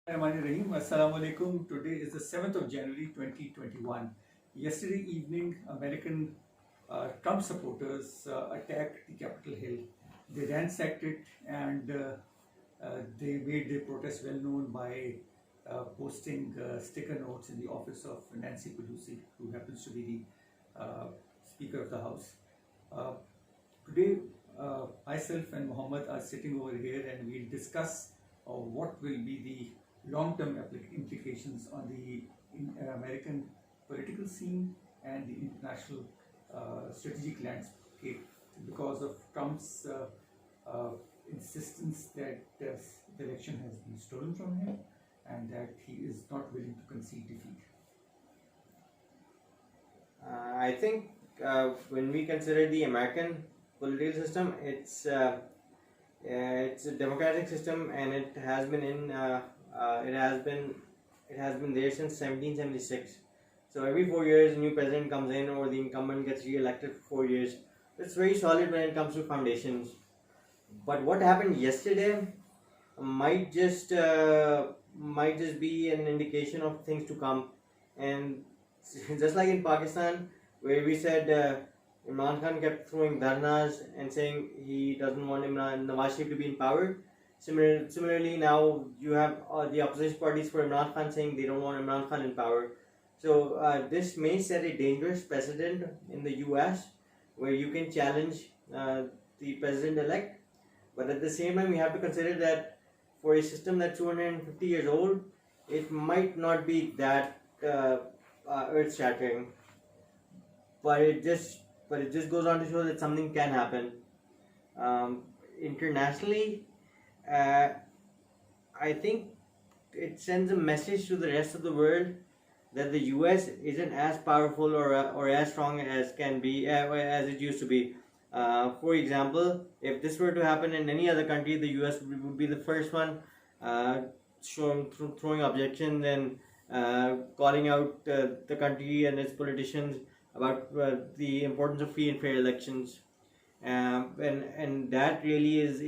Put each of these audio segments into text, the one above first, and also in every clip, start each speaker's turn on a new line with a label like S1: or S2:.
S1: Rahim. Assalamu alaikum. Today is the 7th of January 2021. Yesterday evening, American Trump supporters attacked the Capitol Hill. They ransacked it and they made their protest well known by posting sticker notes in the office of Nancy Pelosi, who happens to be the Speaker of the House. Uh, Today, myself and Mohammed are sitting over here and we'll discuss what will be the long-term implications on the American political scene and the international strategic landscape because of Trump's insistence that the election has been stolen from him and that he is not willing to concede defeat.
S2: I think when we consider the American political system, it's a democratic system, and it has been there since 1776. So every 4 years, a new president comes in, or the incumbent gets re-elected for 4 years. It's very solid when it comes to foundations. But what happened yesterday might just be an indication of things to come, and just like in Pakistan, where we said Imran Khan kept throwing dharnas and saying he doesn't want Nawaz Sharif to be in power. Similarly, now you have the opposition parties for Imran Khan saying they don't want Imran Khan in power. So this may set a dangerous precedent in the US, where you can challenge the president-elect, but at the same time we have to consider that for a system that's 250 years old, it might not be that earth-shattering, but it just goes on to show that something can happen. Internationally, I think it sends a message to the rest of the world that the US isn't as powerful or as strong as can be as it used to be. For example, if this were to happen in any other country, the US would be the first one throwing objections and calling out the country and its politicians about the importance of free and fair elections, and that really is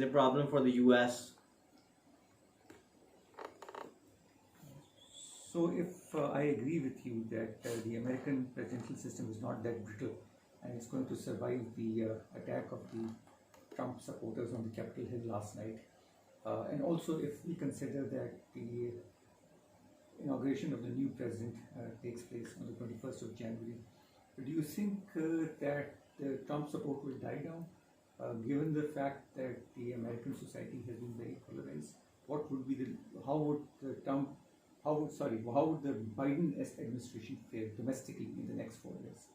S2: a problem for the US.
S1: So, if I agree with you that the American presidential system is not that brittle and it's going to survive the attack of the Trump supporters on the Capitol Hill last night, and also if we consider that the inauguration of the new president takes place on the 21st of January, do you think that the Trump support will die down, given the fact that the American society has been very polarized? What would be how would the Biden administration fare domestically in the next 4 years?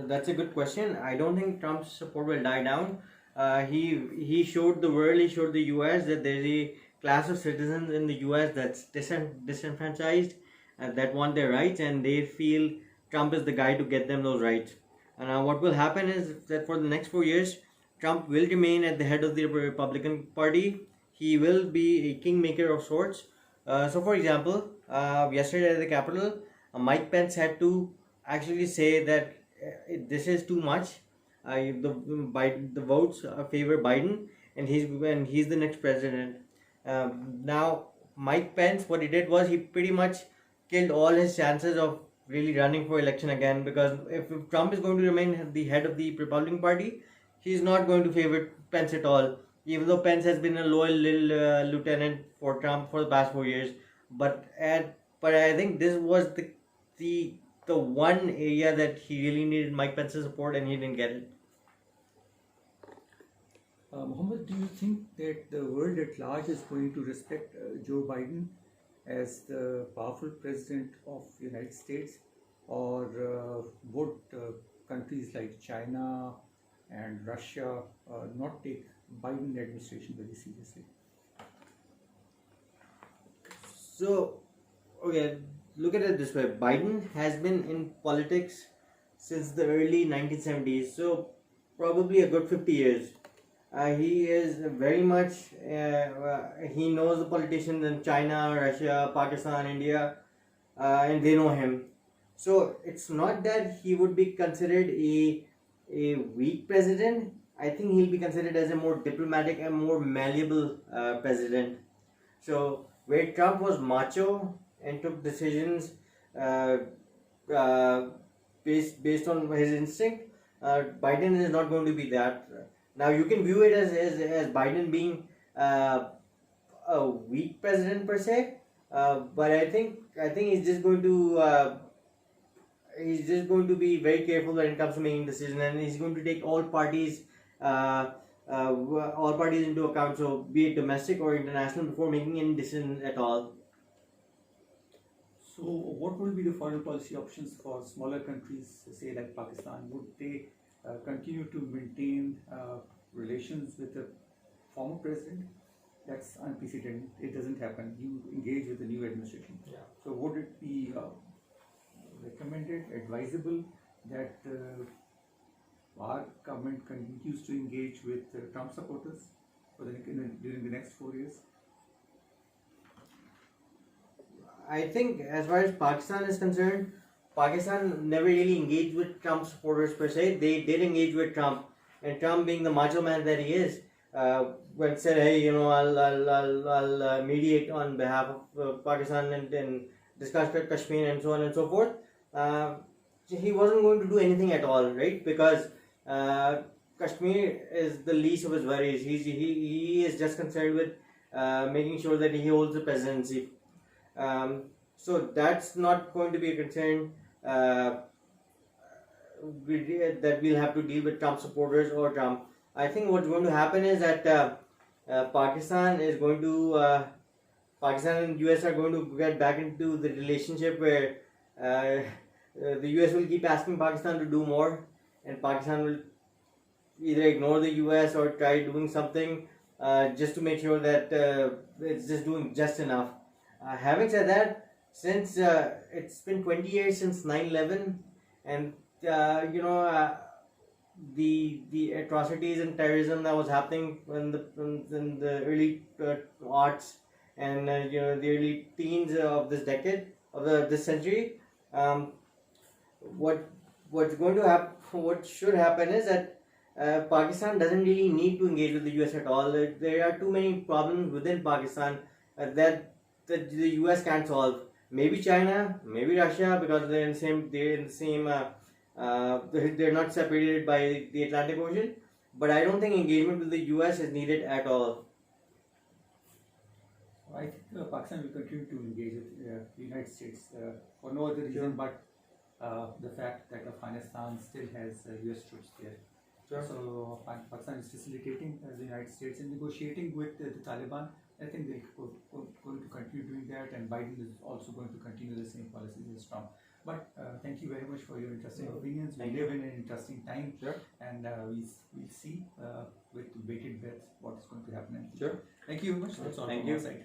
S2: That's a good question. I don't think Trump's support will die down. He showed the world, he showed the US that there's a class of citizens in the US that's disenfranchised, that want their rights, and they feel Trump is the guy to get them those rights. And what will happen is that for the next 4 years, Trump will remain at the head of the Republican Party. He will be a kingmaker of sorts. So, for example, yesterday at the Capitol, Mike Pence had to actually say that this is too much. The votes favor Biden, and he's the next president. Now, Mike Pence, what he did was he pretty much killed all his chances of really running for election again, because if Trump is going to remain the head of the Republican Party, he's not going to favor Pence at all. Even though Pence has been a loyal little lieutenant for Trump for the past 4 years, but I think this was the one area that he really needed Mike Pence's support, and he didn't get it.
S1: Mohammed, do you think that the world at large is going to respect Joe Biden as the powerful president of the United States, or would countries like China and Russia not take Biden administration very seriously?
S2: So, okay, look at it this way. Biden has been in politics since the early 1970s, so probably a good 50 years. He is very much, he knows the politicians in China, Russia, Pakistan, India, and they know him. So it's not that he would be considered a weak president. I think he'll be considered as a more diplomatic and more malleable president. So where Trump was macho and took decisions uh, uh, based on his instinct, Biden is not going to be that. Now you can view it as Biden being a weak president per se, but I think he's just going to be very careful when it comes to making decisions, and he's going to take uh, all parties into account. So be it domestic or international before making any decision at all.
S1: So, what will be the foreign policy options for smaller countries, say like Pakistan? Would they continue to maintain relations with the former president? That's unprecedented. It doesn't happen. You engage with the new administration.
S2: Yeah.
S1: So, would it be recommended, advisable that our government continues to engage with Trump supporters during the next 4 years?
S2: I think as far as Pakistan is concerned, Pakistan never really engaged with Trump supporters per se. They did engage with Trump, and Trump, being the macho man that he is, when said, "Hey, I'll mediate on behalf of Pakistan and discuss Kashmir and so on and so forth." He wasn't going to do anything at all, right? Because Kashmir is the least of his worries. He is just concerned with making sure that he holds the presidency. So that's not going to be a concern that we'll have to deal with Trump supporters or Trump. I think what's going to happen is that Pakistan and US are going to get back into the relationship where the US will keep asking Pakistan to do more, and Pakistan will either ignore the US or try doing something just to make sure that it's just doing just enough. Having said that, since it's been 20 years since 9/11, and the atrocities and terrorism that was happening in the early aughts and the early teens of this decade of this century, what's going to happen? What should happen is that Pakistan doesn't really need to engage with the US at all. There are too many problems within Pakistan that the US can't solve. Maybe China, maybe Russia, because they're in the same. They're not separated by the Atlantic Ocean. But I don't think engagement with the US is needed at all.
S1: I think Pakistan will continue to engage with the United States for no other reason but the fact that Afghanistan still has US troops there.
S2: Sure.
S1: So Pakistan is facilitating the United States and negotiating with the Taliban. I think they're going to continue doing that, and Biden is also going to continue the same policies as Trump. But thank you very much for your interesting opinions. We live in an interesting time,
S2: Sure.
S1: and we'll see with bated breath what is going to happen.
S2: Sure.
S1: Thank you very much. That's all
S2: Thank
S1: from
S2: you.
S1: our side.